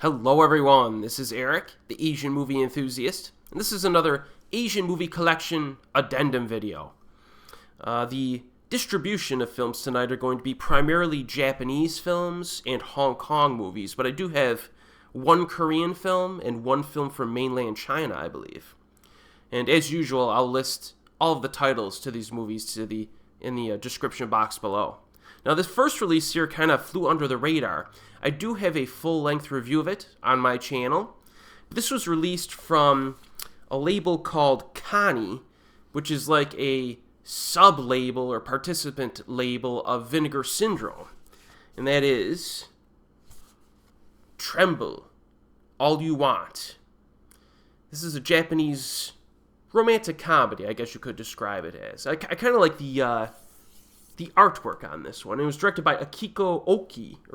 Hello everyone, this is Erik, the Asian movie enthusiast, and this is another Asian movie collection addendum video. The distribution of films tonight are going to be primarily Japanese films and Hong Kong movies, but I do have one Korean film and one film from mainland China, I believe. And as usual, I'll list all of the titles to these movies in the description box below. Now, this first release here kind of flew under the radar. I do have a full-length review of it on my channel. This was released from a label called Connie, which is like a sub-label or participant label of Vinegar Syndrome. And that is Tremble All You Want. This is a Japanese romantic comedy, I guess you could describe it as. I kind of like the artwork on this one. It was directed by Akiko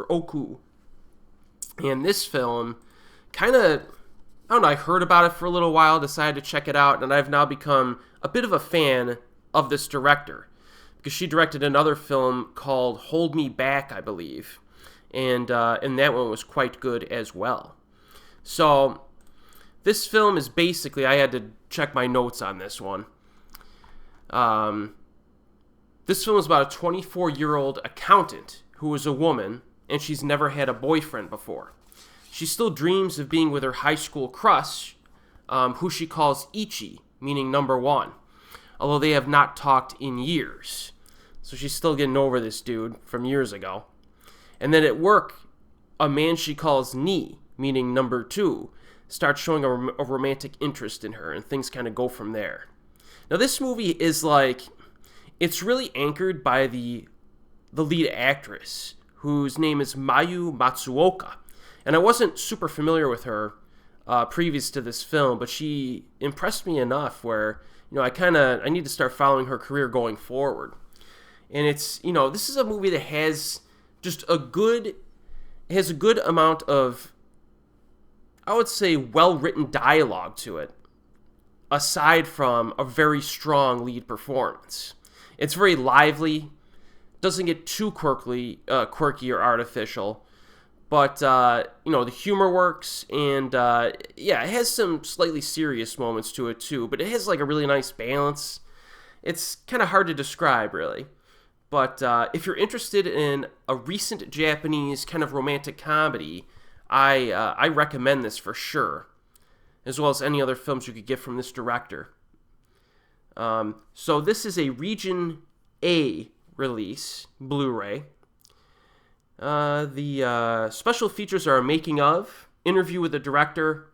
Oku. And this film I heard about it for a little while, decided to check it out, and I've now become a bit of a fan of this director. Because she directed another film called Hold Me Back, I believe. And that one was quite good as well. So, this film is basically, I had to check my notes on this one. This film is about a 24-year-old accountant who is a woman, and she's never had a boyfriend before. She still dreams of being with her high school crush, who she calls Ichi, meaning number one, although they have not talked in years. So she's still getting over this dude from years ago. And then at work, a man she calls Ni, meaning number two, starts showing a romantic interest in her, and things kind of go from there. Now, this movie is it's really anchored by the lead actress, whose name is Mayu Matsuoka. And I wasn't super familiar with her previous to this film, but she impressed me enough where, I need to start following her career going forward. And it's, this is a movie that has just a good amount of, I would say, well-written dialogue to it, aside from a very strong lead performance. It's very lively, doesn't get too quirky or artificial, but, the humor works, and, it has some slightly serious moments to it, too, but it has, a really nice balance. It's kind of hard to describe, really, but if you're interested in a recent Japanese kind of romantic comedy, I recommend this for sure, as well as any other films you could get from this director. So this is a Region A release, Blu-ray. The special features are a making of, interview with the director,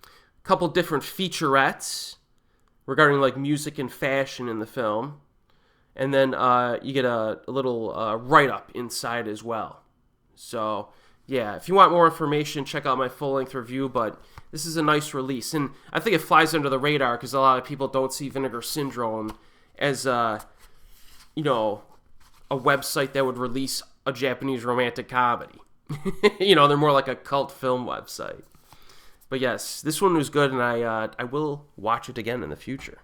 a couple different featurettes regarding music and fashion in the film, and then you get a little write-up inside as well. So yeah, if you want more information, check out my full-length review, but this is a nice release, and I think it flies under the radar because a lot of people don't see Vinegar Syndrome as, a website that would release a Japanese romantic comedy. They're more like a cult film website. But yes, this one was good, and I will watch it again in the future.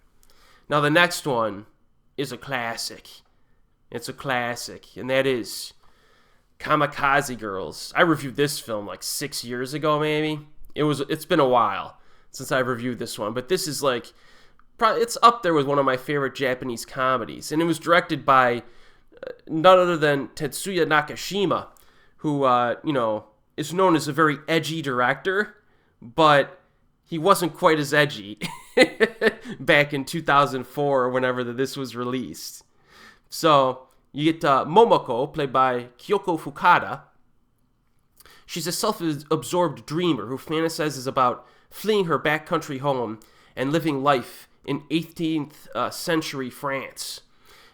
Now, the next one is a classic. It's a classic, and that is Kamikaze Girls. I reviewed this film 6 years ago, maybe. It's been a while since I've reviewed this one, but this is probably it's up there with one of my favorite Japanese comedies, and it was directed by none other than Tetsuya Nakashima, who is known as a very edgy director, but he wasn't quite as edgy back in 2004 or whenever this was released. So you get Momoko, played by Kyoko Fukada. She's a self-absorbed dreamer who fantasizes about fleeing her backcountry home and living life in 18th century France.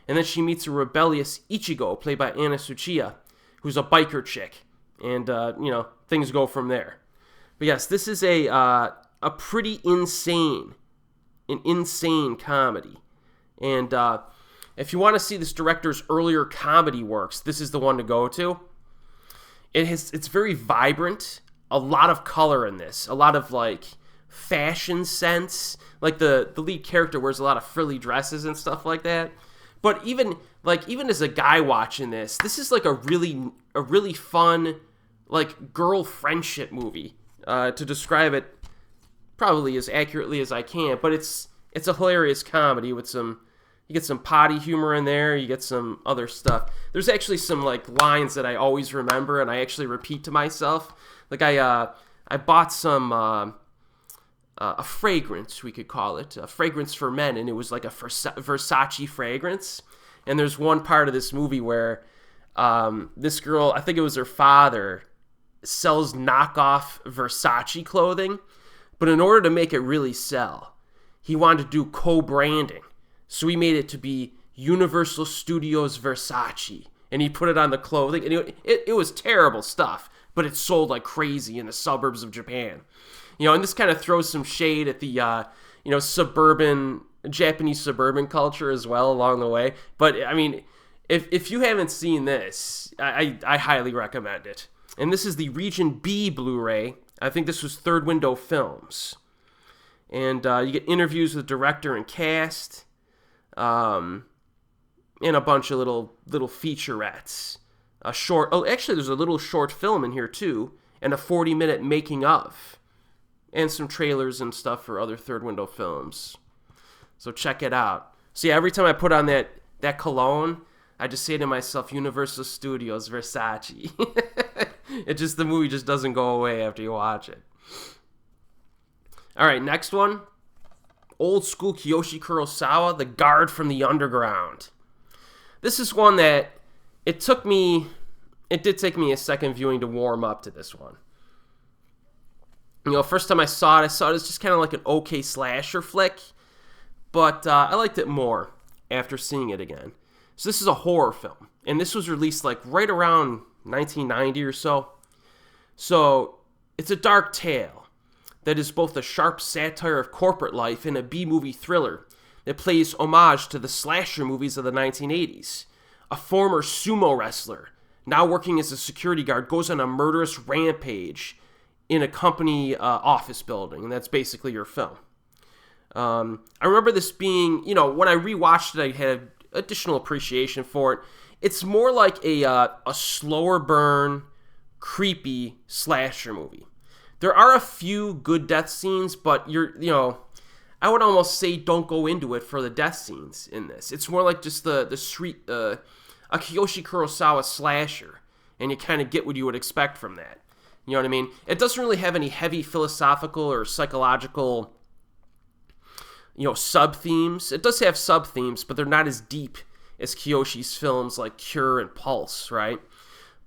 And then she meets a rebellious Ichigo, played by Anna Tsuchiya, who's a biker chick. And, things go from there. But yes, this is a pretty insane comedy. And if you want to see this director's earlier comedy works, this is the one to go to. It's very vibrant, a lot of color in this, a lot of fashion sense. The lead character wears a lot of frilly dresses and stuff like that. But even as a guy watching this is a really fun, like girl friendship movie, to describe it probably as accurately as I can. But it's a hilarious comedy with you get some potty humor in there, you get some other stuff. There's actually some like lines that I always remember and I actually repeat to myself. Like I bought some a fragrance, we could call it, a fragrance for men, and it was like a Versace fragrance. And there's one part of this movie where this girl, I think it was her father, sells knockoff Versace clothing, but in order to make it really sell, he wanted to do co-branding. So he made it to be Universal Studios Versace, and he put it on the clothing, and it was terrible stuff, but it sold like crazy in the suburbs of Japan. And this kind of throws some shade at the, Japanese suburban culture as well along the way. But, I mean, if you haven't seen this, I highly recommend it. And this is the Region B Blu-ray. I think this was Third Window Films. And you get interviews with director and cast, and a bunch of little featurettes. There's a little short film in here too, and a 40-minute making of, and some trailers and stuff for other Third Window Films. So check it out. See, every time I put on that cologne, I just say to myself, Universal Studios Versace. The movie just doesn't go away after you watch it. All right, next one. Old school Kiyoshi Kurosawa, The Guard from the Underground. This is one that it did take me a second viewing to warm up to this one. First time I saw it as just kind of like an okay slasher flick, but I liked it more after seeing it again. So this is a horror film, and this was released like right around 1990 or so. So it's a dark tale that is both a sharp satire of corporate life and a B-movie thriller that plays homage to the slasher movies of the 1980s. A former sumo wrestler, now working as a security guard, goes on a murderous rampage in a company office building, and that's basically your film. I remember this being, when I rewatched it, I had additional appreciation for it. It's more like a slower burn, creepy slasher movie. There are a few good death scenes, but I would almost say don't go into it for the death scenes in this. It's more like just a Kiyoshi Kurosawa slasher, and you kind of get what you would expect from that. You know what I mean? It doesn't really have any heavy philosophical or psychological, sub-themes. It does have sub-themes, but they're not as deep as Kiyoshi's films like Cure and Pulse, right?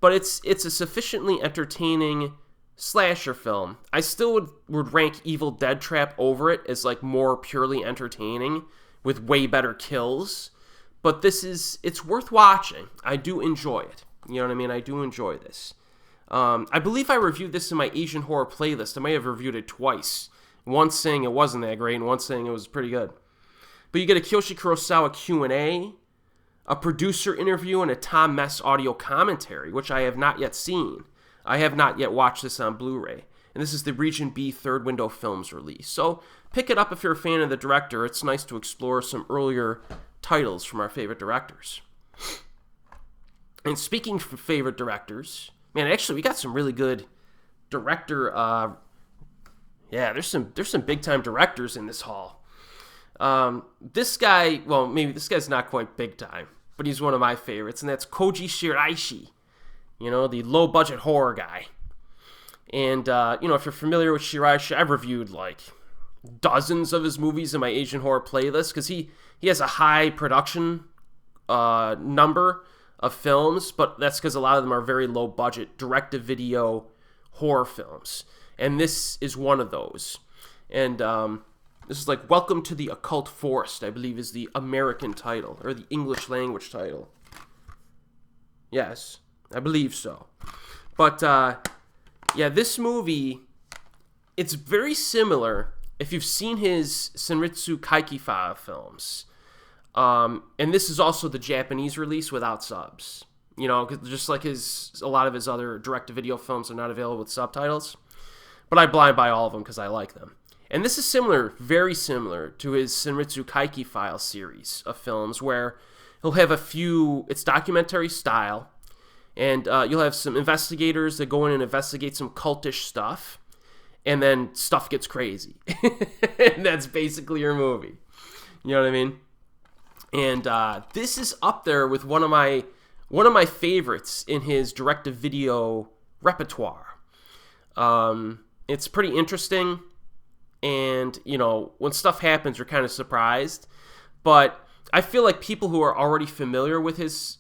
But it's a sufficiently entertaining slasher film. I still would rank Evil Dead Trap over it as like more purely entertaining with way better kills. But it's worth watching. I do enjoy it. You know what I mean? I do enjoy this. I believe I reviewed this in my Asian horror playlist. I may have reviewed it twice. Once saying it wasn't that great, and once saying it was pretty good. But you get a Kiyoshi Kurosawa Q&A, a producer interview, and a Tom Mess audio commentary, which I have not yet seen. I have not yet watched this on Blu-ray. And this is the Region B Third Window Films release. So pick it up if you're a fan of the director. It's nice to explore some earlier titles from our favorite directors. And speaking of favorite directors, man, actually we got some really good director. There's some big time directors in this haul. This guy, well, maybe this guy's not quite big time, but he's one of my favorites, and that's Koji Shiraishi. The low budget horror guy. And if you're familiar with Shiraishi, I've reviewed like dozens of his movies in my Asian horror playlist because he has a high production number of films, but that's because a lot of them are very low budget direct-to-video horror films, and this is one of those. And this is like Welcome to the Occult Forest, I believe is the American title or the English language title. Yes, I believe so. But this movie, it's very similar if you've seen his Senritsu Kaikifa films. And this is also the Japanese release without subs. Just like a lot of his other direct-to-video films are not available with subtitles. But I blind buy all of them because I like them. And this is similar, very similar, to his Senritsu Kaiki File series of films where he'll have it's documentary style, And you'll have some investigators that go in and investigate some cultish stuff, and then stuff gets crazy. And that's basically your movie. You know what I mean? And this is up there with one of my favorites in his direct-to-video repertoire. It's pretty interesting, and, you know, when stuff happens, you're kind of surprised. But I feel like people who are already familiar with his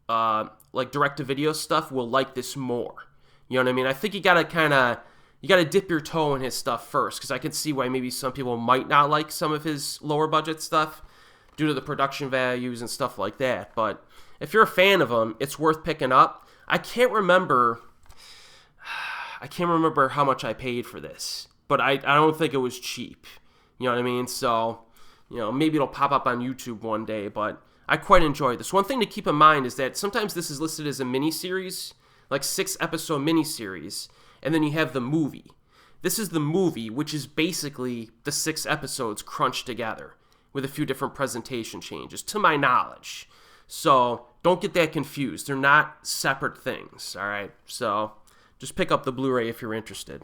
direct-to-video stuff will like this more. You know what I mean? I think you gotta dip your toe in his stuff first, because I can see why maybe some people might not like some of his lower budget stuff due to the production values and stuff like that. But if you're a fan of him, it's worth picking up. I can't remember how much I paid for this, but I don't think it was cheap. You know what I mean? So, you know, maybe it'll pop up on YouTube one day, but I quite enjoyed this. One thing to keep in mind is that sometimes this is listed as a miniseries, like 6-episode miniseries, and then you have the movie. This is the movie, which is basically the 6 episodes crunched together with a few different presentation changes, to my knowledge. So don't get that confused. They're not separate things, all right? So just pick up the Blu-ray if you're interested.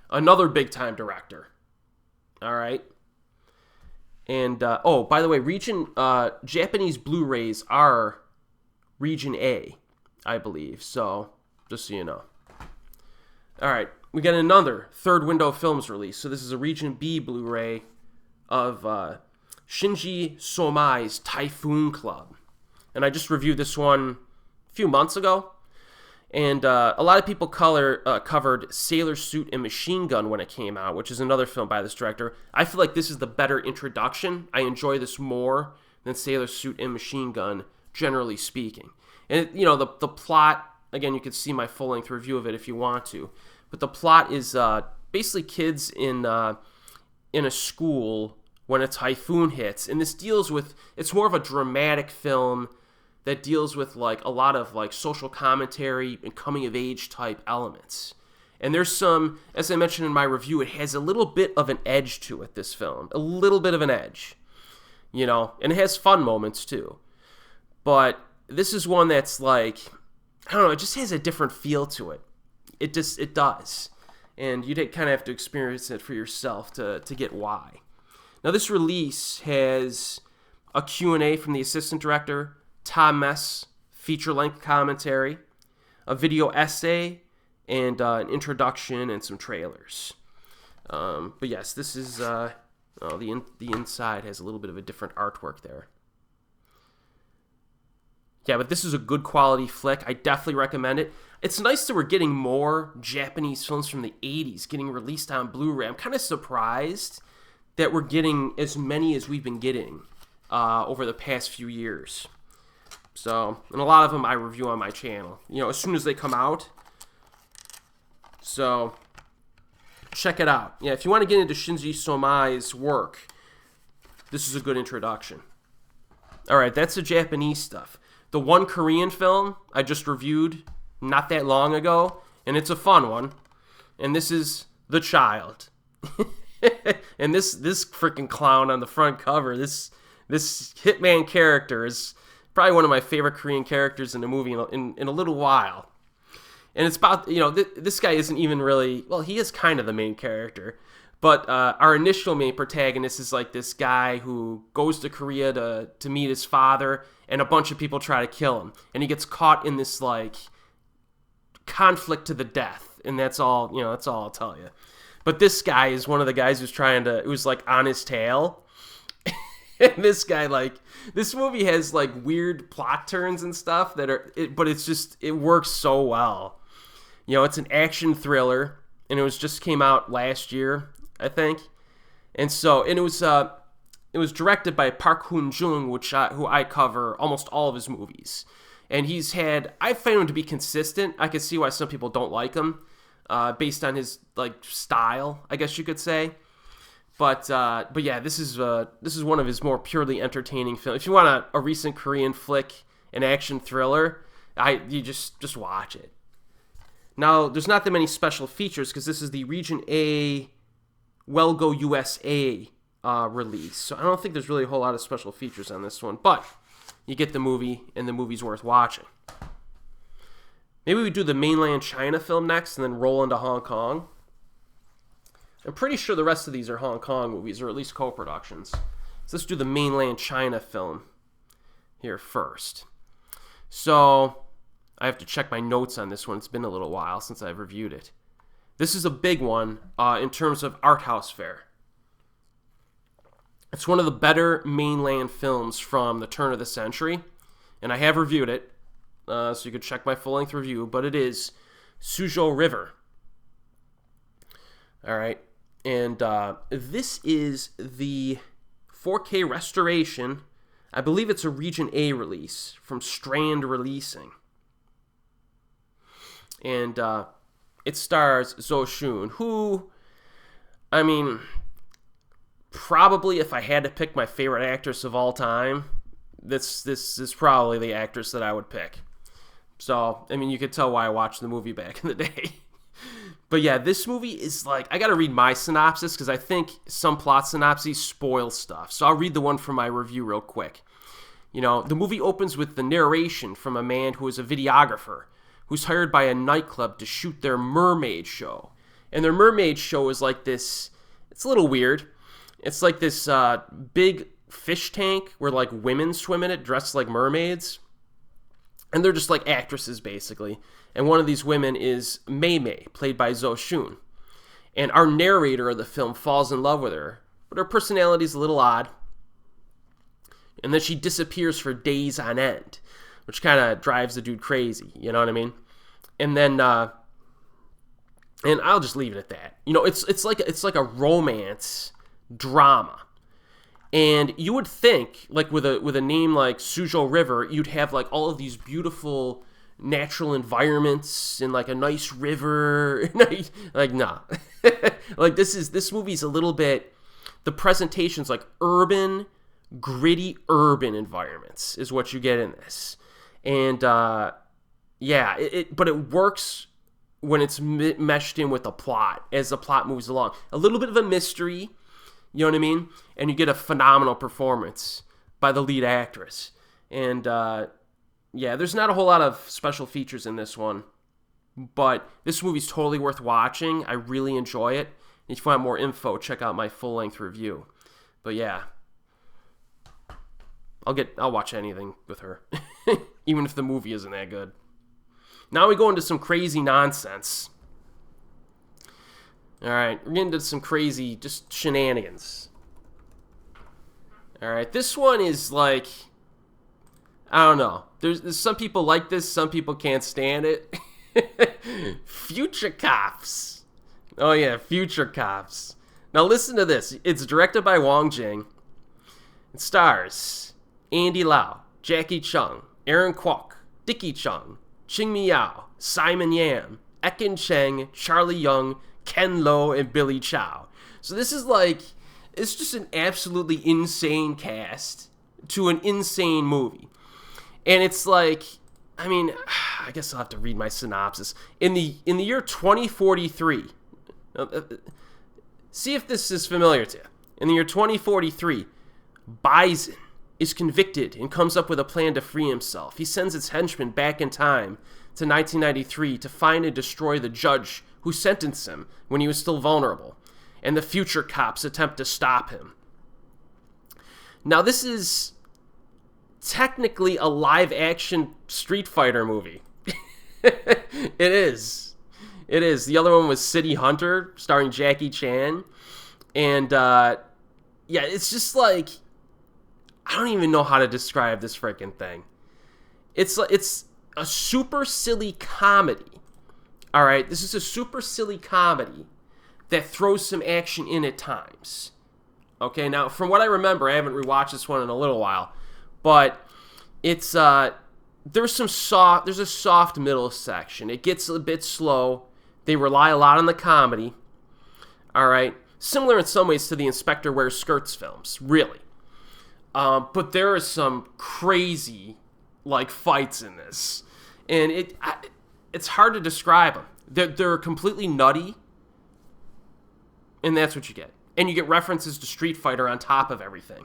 Another big-time director, all right? And, by the way, Japanese Blu-rays are Region A, I believe. So just so you know. All right, we got another Third Window Films release. So this is a Region B Blu-ray of Shinji Somai's Typhoon Club. And I just reviewed this one a few months ago. And a lot of people covered Sailor Suit and Machine Gun when it came out, which is another film by this director. I feel like this is the better introduction. I enjoy this more than Sailor Suit and Machine Gun, generally speaking. And, you know, the plot, again, you can see my full-length review of it if you want to. But the plot is basically kids in a school when a typhoon hits. And this deals with, it's more of a dramatic film that deals with like a lot of like social commentary and coming of age type elements. And there's some, as I mentioned in my review, it has a little bit of an edge to it, this film. A little bit of an edge. You know, and it has fun moments too. But this is one that's like, I don't know, it just has a different feel to it. It does. And you kind of have to experience it for yourself to get why. Now this release has a Q&A from the assistant director, Tom Mess, feature-length commentary, a video essay, and an introduction and some trailers. But yes, this is the inside has a little bit of a different artwork there. Yeah, but this is a good quality flick. I definitely recommend it. It's nice that we're getting more Japanese films from the 80s getting released on Blu-ray. I'm kind of surprised that we're getting as many as we've been getting over the past few years. So, and a lot of them I review on my channel, you know, as soon as they come out. So, check it out. Yeah, if you want to get into Shinji Somai's work, this is a good introduction. All right, that's the Japanese stuff. The one Korean film I just reviewed not that long ago, and it's a fun one. And this is The Childe. And this freaking clown on the front cover, this hitman character is probably one of my favorite Korean characters in a movie in a little while. And it's about, you know, this guy isn't even really, well, he is kind of the main character. But our initial main protagonist is like this guy who goes to Korea to meet his father, and a bunch of people try to kill him. And he gets caught in this, like, conflict to the death. And that's all, you know, that's all I'll tell you. But this guy is one of the guys who's like, on his tail. And this guy, like, this movie has, like, weird plot turns and stuff but it's just, it works so well. You know, it's an action thriller, and it just came out last year, I think. And it was directed by Park Hoon-jung, who I cover almost all of his movies. And I find him to be consistent. I can see why some people don't like him, based on his, like, style, I guess you could say. But yeah, this is one of his more purely entertaining films. If you want a recent Korean flick, an action thriller, you just watch it. Now, there's not that many special features because this is the Region A Welgo USA release. So I don't think there's really a whole lot of special features on this one. But you get the movie, and the movie's worth watching. Maybe we do the mainland China film next and then roll into Hong Kong. I'm pretty sure the rest of these are Hong Kong movies, or at least co-productions. So let's do the mainland China film here first. So I have to check my notes on this one. It's been a little while since I've reviewed it. This is a big one in terms of art house fare. It's one of the better mainland films from the turn of the century, and I have reviewed it, so you can check my full-length review, but it is Suzhou River. All right, and this is the 4K restoration. I believe it's a Region A release from Strand Releasing. And it stars Zhou Xun, who, I mean, probably if I had to pick my favorite actress of all time, this is probably the actress that I would pick. So, I mean, you could tell why I watched the movie back in the day. But yeah, this movie is like, I got to read my synopsis because I think some plot synopses spoil stuff. So I'll read the one from my review real quick. You know, the movie opens with the narration from a man who is a videographer who's hired by a nightclub to shoot their mermaid show. And their mermaid show is like this, it's a little weird. It's like this big fish tank where like women swim in it dressed like mermaids. And they're just like actresses, basically. And one of these women is Mei Mei, played by Zhou Xun. And our narrator of the film falls in love with her, but her personality's a little odd. And then she disappears for days on end, which kind of drives the dude crazy, you know what I mean? And then, and I'll just leave it at that. You know, it's like a romance drama. And you would think, like with a name like Suzhou River, you'd have like all of these beautiful natural environments and like a nice river. Like, nah. Like this movie's a little bit, the presentation's like urban, gritty urban environments is what you get in this. And yeah, but it works when it's meshed in with the plot as the plot moves along. A little bit of a mystery, you know what I mean? And you get a phenomenal performance by the lead actress. And yeah, there's not a whole lot of special features in this one, but this movie's totally worth watching. I really enjoy it. And if you want more info, check out my full-length review. But yeah, I'll watch anything with her, even if the movie isn't that good. Now we go into some crazy nonsense. All right, we're getting into some crazy, just shenanigans. All right, this one is like, I don't know. There's some people like this, some people can't stand it. Future Cops. Oh yeah, Future Cops. Now listen to this. It's directed by Wang Jing. It stars Andy Lau, Jackie Chung, Aaron Kwok, Dickie Chung, Ching Miao, Simon Yam, Ekin Cheng, Charlie Young, Ken Lo, and Billy Chow. So this is like, it's just an absolutely insane cast to an insane movie. And it's like, I mean, I guess I'll have to read my synopsis. In the year 2043, see if this is familiar to you. In the year 2043, Bison is convicted and comes up with a plan to free himself. He sends his henchmen back in time to 1993 to find and destroy the judge who sentenced him when he was still vulnerable. And the future cops attempt to stop him. Now, this is technically a live-action Street Fighter movie. It is. It is. The other one was City Hunter, starring Jackie Chan. And, yeah, it's just like, I don't even know how to describe this freaking thing. It's a super silly comedy. All right, this is a super silly comedy that throws some action in at times. Okay, now from what I remember, I haven't rewatched this one in a little while, but it's there's a soft middle section. It gets a bit slow. They rely a lot on the comedy. All right, similar in some ways to the Inspector Wears Skirts films, really. But there are some crazy like fights in this, and it's hard to describe them. They're completely nutty, and that's what you get. And you get references to Street Fighter on top of everything.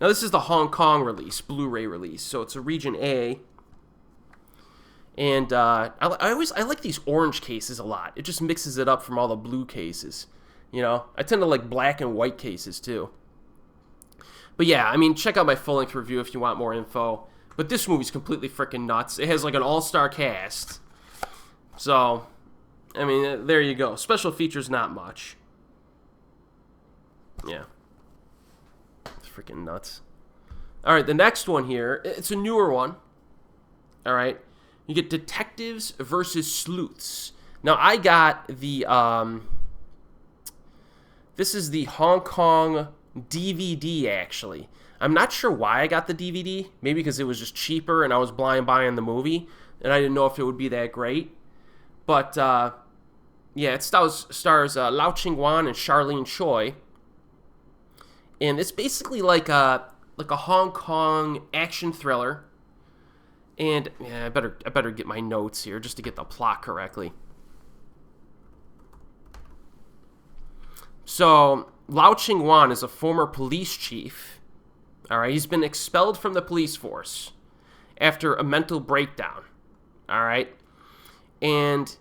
Now, this is the Hong Kong release, Blu-ray release, so it's a region A. And I like these orange cases a lot. It just mixes it up from all the blue cases. You know, I tend to like black and white cases too. But yeah, I mean, check out my full-length review if you want more info. But this movie's completely freaking nuts. It has like an all-star cast. So, I mean, there you go. Special features, not much. Yeah. It's freaking nuts. All right, the next one here, it's a newer one. All right. You get Detectives versus Sleuths. Now, I got the, this is the Hong Kong DVD, actually. I'm not sure why I got the DVD. Maybe because it was just cheaper and I was blind buying the movie, and I didn't know if it would be that great. But, yeah, it stars Lau Ching-wan and Charlene Choi. And it's basically like a Hong Kong action thriller. And yeah, I better get my notes here just to get the plot correctly. So, Lau Ching-wan is a former police chief. All right, he's been expelled from the police force after a mental breakdown. All right, and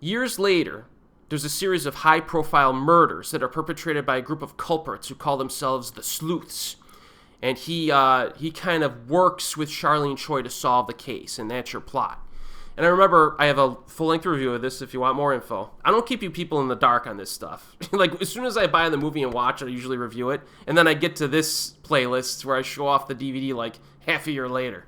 years later, there's a series of high-profile murders that are perpetrated by a group of culprits who call themselves the Sleuths. And he kind of works with Charlene Choi to solve the case, and that's your plot. And I remember, I have a full-length review of this if you want more info. I don't keep you people in the dark on this stuff. Like, as soon as I buy the movie and watch it, I usually review it. And then I get to this playlist where I show off the DVD like half a year later.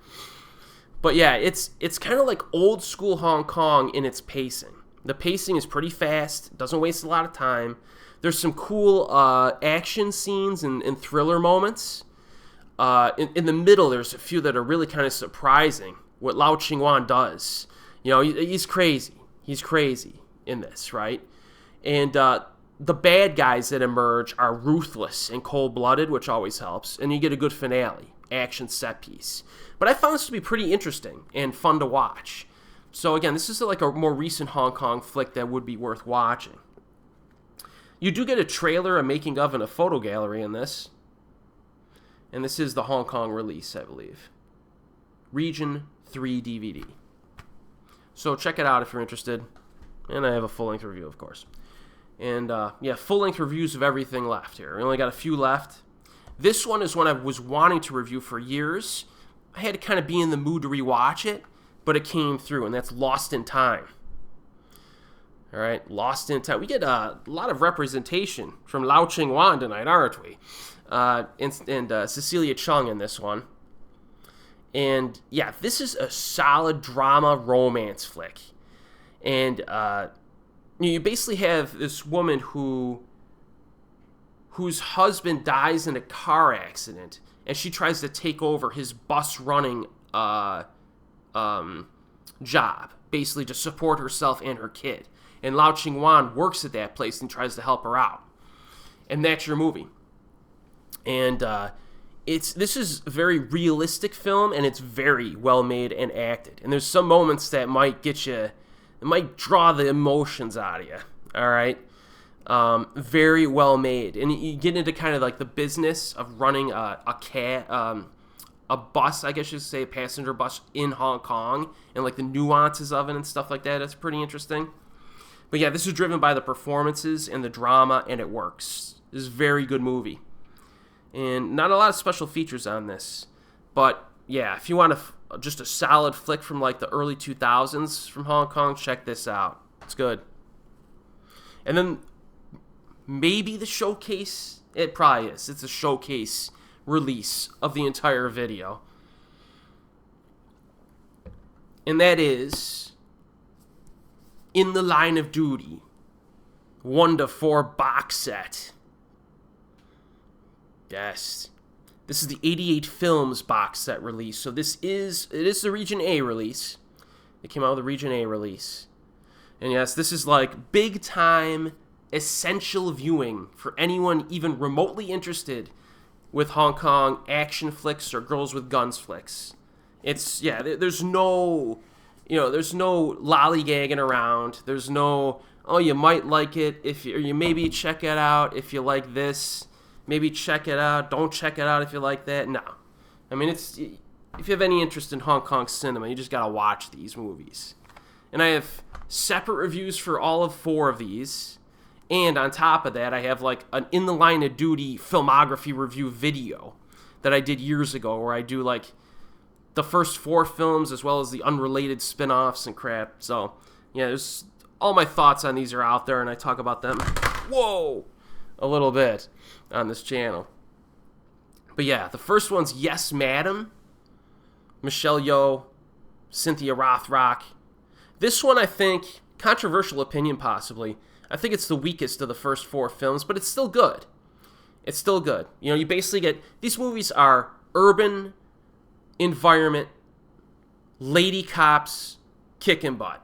But yeah, it's kind of like old-school Hong Kong in its pacing. The pacing is pretty fast, doesn't waste a lot of time. There's some cool action scenes and thriller moments. In the middle, there's a few that are really kind of surprising, what Lau Ching-wan does. You know, he's crazy. He's crazy in this, right? And the bad guys that emerge are ruthless and cold-blooded, which always helps. And you get a good finale, action set piece. But I found this to be pretty interesting and fun to watch. So again, this is like a more recent Hong Kong flick that would be worth watching. You do get a trailer, a making of, and a photo gallery in this. And this is the Hong Kong release, I believe. Region 3 DVD. So check it out if you're interested. And I have a full-length review, of course. And, yeah, full-length reviews of everything left here. We only got a few left. This one is one I was wanting to review for years. I had to kind of be in the mood to rewatch it, but it came through, and that's Lost in Time. All right, Lost in Time. We get a lot of representation from Lau Ching-wan tonight, aren't we? And Cecilia Chung in this one. And yeah, this is a solid drama romance flick. And you basically have this woman whose husband dies in a car accident, and she tries to take over his bus running job, basically to support herself and her kid. And Lau Ching-wan works at that place and tries to help her out. And that's your movie. And this is a very realistic film, and it's very well made and acted. And there's some moments that might get you, it might draw the emotions out of you. All right, very well made, and you get into kind of like the business of running a bus, I guess you should say, a passenger bus in Hong Kong, and like the nuances of it and stuff like that. That's pretty interesting. But yeah, this is driven by the performances and the drama, and it works. This is a very good movie. And not a lot of special features on this. But yeah, if you want just a solid flick from like the early 2000s from Hong Kong, check this out. It's good. And then maybe the showcase, it probably is. It's a showcase release of the entire video. And that is In the Line of Duty 1 to 4 box set. Yes. This is the 88 Films box set release. So it is the Region A release. It came out with the Region A release. And yes, this is like big time essential viewing for anyone even remotely interested with Hong Kong action flicks or girls with guns flicks. It's, yeah, there's no lollygagging around. There's no, oh, you might like it or you maybe check it out if you like this. maybe check it out. Don't check it out if you like that. No. I mean, if you have any interest in Hong Kong cinema, you just got to watch these movies. And I have separate reviews for all of 4 of these. And on top of that, I have like an In the Line of Duty filmography review video that I did years ago where I do like the first 4 films as well as the unrelated spin-offs and crap. So, yeah, there's all my thoughts on these are out there, and I talk about them, a little bit on this channel. But yeah, the first one's Yes, Madam. Michelle Yeoh, Cynthia Rothrock. This one, I think, controversial opinion possibly, I think it's the weakest of the first 4 films, but it's still good. It's still good. You know, you basically get, these movies are urban environment, lady cops kicking butt.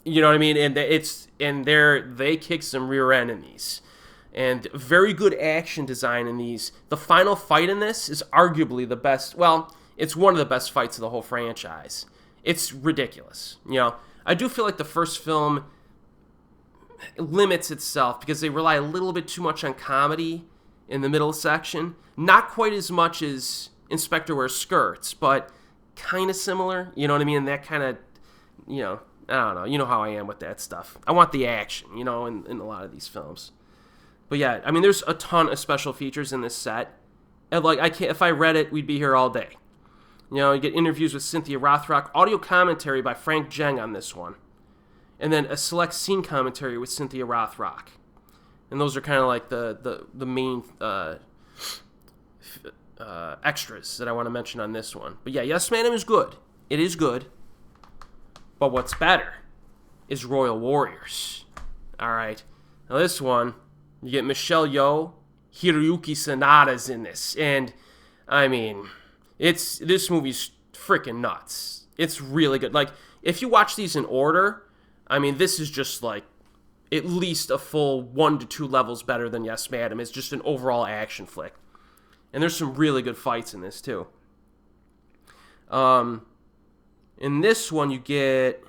You know what I mean? And they kick some rear end in these. And very good action design in these. The final fight in this is arguably the best, well, it's one of the best fights of the whole franchise. It's ridiculous. You know, I do feel like the first film limits itself because they rely a little bit too much on comedy in the middle section. Not quite as much as Inspector Wears Skirts, but kind of similar. You know what I mean? And that kind of, you know, I don't know. You know how I am with that stuff. I want the action, you know, in a lot of these films. But yeah, I mean, there's a ton of special features in this set. And like, I can't, if I read it, we'd be here all day. You know, you get interviews with Cynthia Rothrock, audio commentary by Frank Zheng on this one, and then a select scene commentary with Cynthia Rothrock. And those are kind of like the main extras that I want to mention on this one. But yeah, Yes, Madam is good. It is good. But what's better is Royal Warriors. All right. Now this one, you get Michelle Yeoh, Hiroyuki Sanada's in this, and I mean, this movie's freaking nuts. It's really good. Like, if you watch these in order, I mean, this is just like at least a full 1 to 2 levels better than Yes, Madam. It's just an overall action flick. And there's some really good fights in this, too. In this one, you get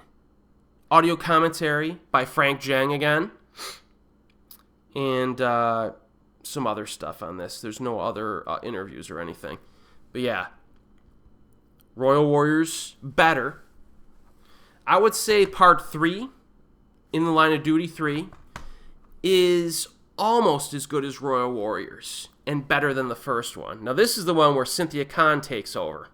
audio commentary by Frank Zheng again. And some other stuff on this. There's no other interviews or anything. But yeah, Royal Warriors, better. I would say part 3, In the Line of Duty 3, is almost as good as Royal Warriors and better than the first one. Now, this is the one where Cynthia Khan takes over,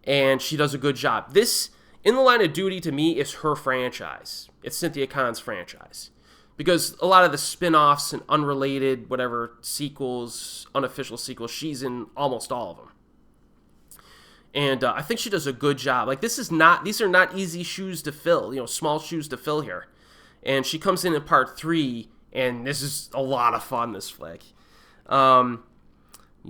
and she does a good job. This, In the Line of Duty, to me, is her franchise. It's Cynthia Khan's franchise. Because a lot of the spin-offs and unrelated, whatever, sequels, unofficial sequels, she's in almost all of them. And I think she does a good job. Like, these are not easy shoes to fill, you know, small shoes to fill here. And she comes in part 3, and this is a lot of fun, this flick. You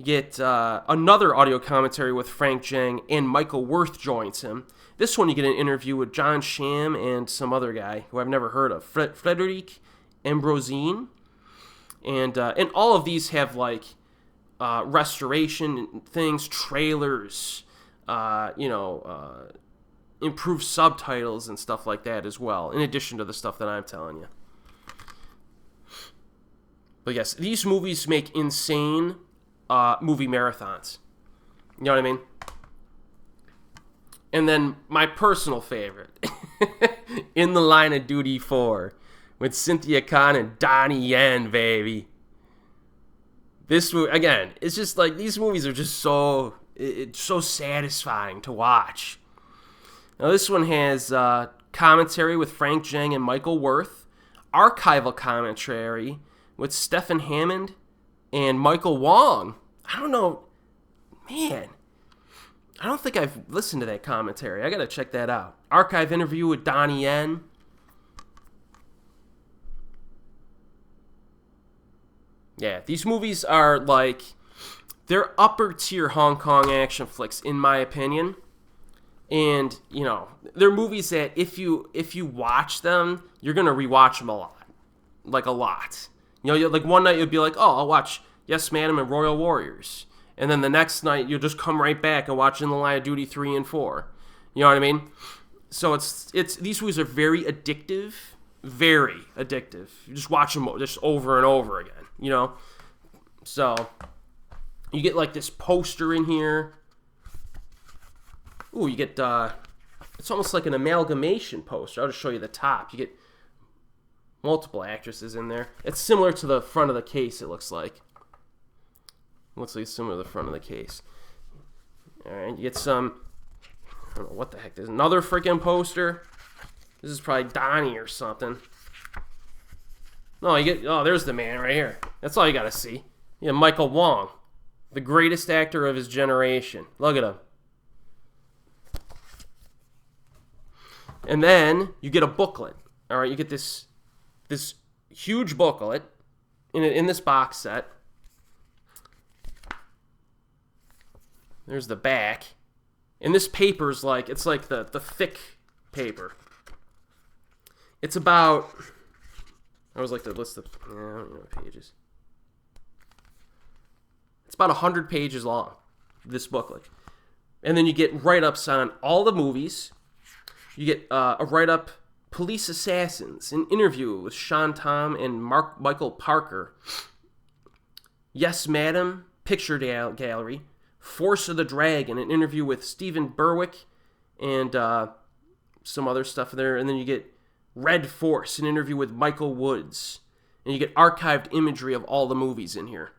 get another audio commentary with Frank Zheng, and Michael Worth joins him. This one you get an interview with John Sham and some other guy who I've never heard of, Frederic Ambrosine. And all of these have, like, restoration things, trailers, improved subtitles and stuff like that as well, in addition to the stuff that I'm telling you. But yes, these movies make insane movie marathons. You know what I mean? And then my personal favorite, In the Line of Duty 4, with Cynthia Khan and Donnie Yen, baby. This movie, again, it's just like, these movies are just so... It's so satisfying to watch. Now, this one has commentary with Frank Zheng and Michael Worth, archival commentary with Stephen Hammond and Michael Wong. I don't know. Man, I don't think I've listened to that commentary. I got to check that out. Archive interview with Donnie Yen. Yeah, these movies are like... They're upper tier Hong Kong action flicks, in my opinion. And, you know, they're movies that if you watch them, you're going to rewatch them a lot. Like, a lot. You know, like one night you'll be like, oh, I'll watch Yes, Madam and Royal Warriors. And then the next night you'll just come right back and watch In the Line of Duty 3 and 4. You know what I mean? So it's these movies are very addictive. Very addictive. You just watch them just over and over again, you know? So you get like this poster in here. Ooh, you get, it's almost like an amalgamation poster. I'll just show you the top. You get multiple actresses in there. It's similar to the front of the case, it looks like. Looks like it's similar to the front of the case. Alright, you get some, I don't know what the heck. There's another freaking poster. This is probably Donnie or something. No, you get, oh, there's the man right here. That's all you gotta see. Yeah, Michael Wong, the greatest actor of his generation. Look at him. And then you get a booklet. All right, you get this huge booklet in this box set. There's the back. And this paper's like, it's like the thick paper. It's about, I always like to list the, I don't know pages. It's about 100 pages long, this booklet. And then you get write-ups on all the movies. You get a write-up, Police Assassins, an interview with Sean Tom and Michael Parker. Yes, Madam, Picture Gallery. Force of the Dragon, an interview with Stephen Berwick and some other stuff there. And then you get Red Force, an interview with Michael Woods. And you get archived imagery of all the movies in here.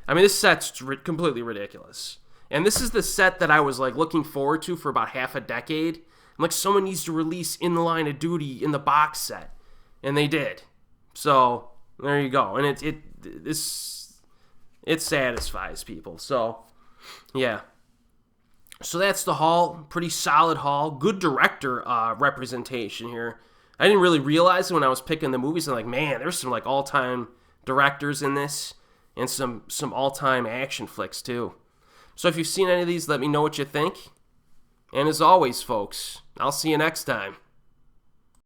I mean, this set's completely ridiculous. And this is the set that I was like looking forward to for about half a decade. I'm like, someone needs to release In the Line of Duty in the box set. And they did. So, there you go. And it satisfies people. So, yeah. So that's the haul. Pretty solid haul. Good director representation here. I didn't really realize it when I was picking the movies. I'm like, man, there's some like all-time directors in this. And some all-time action flicks, too. So if you've seen any of these, let me know what you think. And as always, folks, I'll see you next time.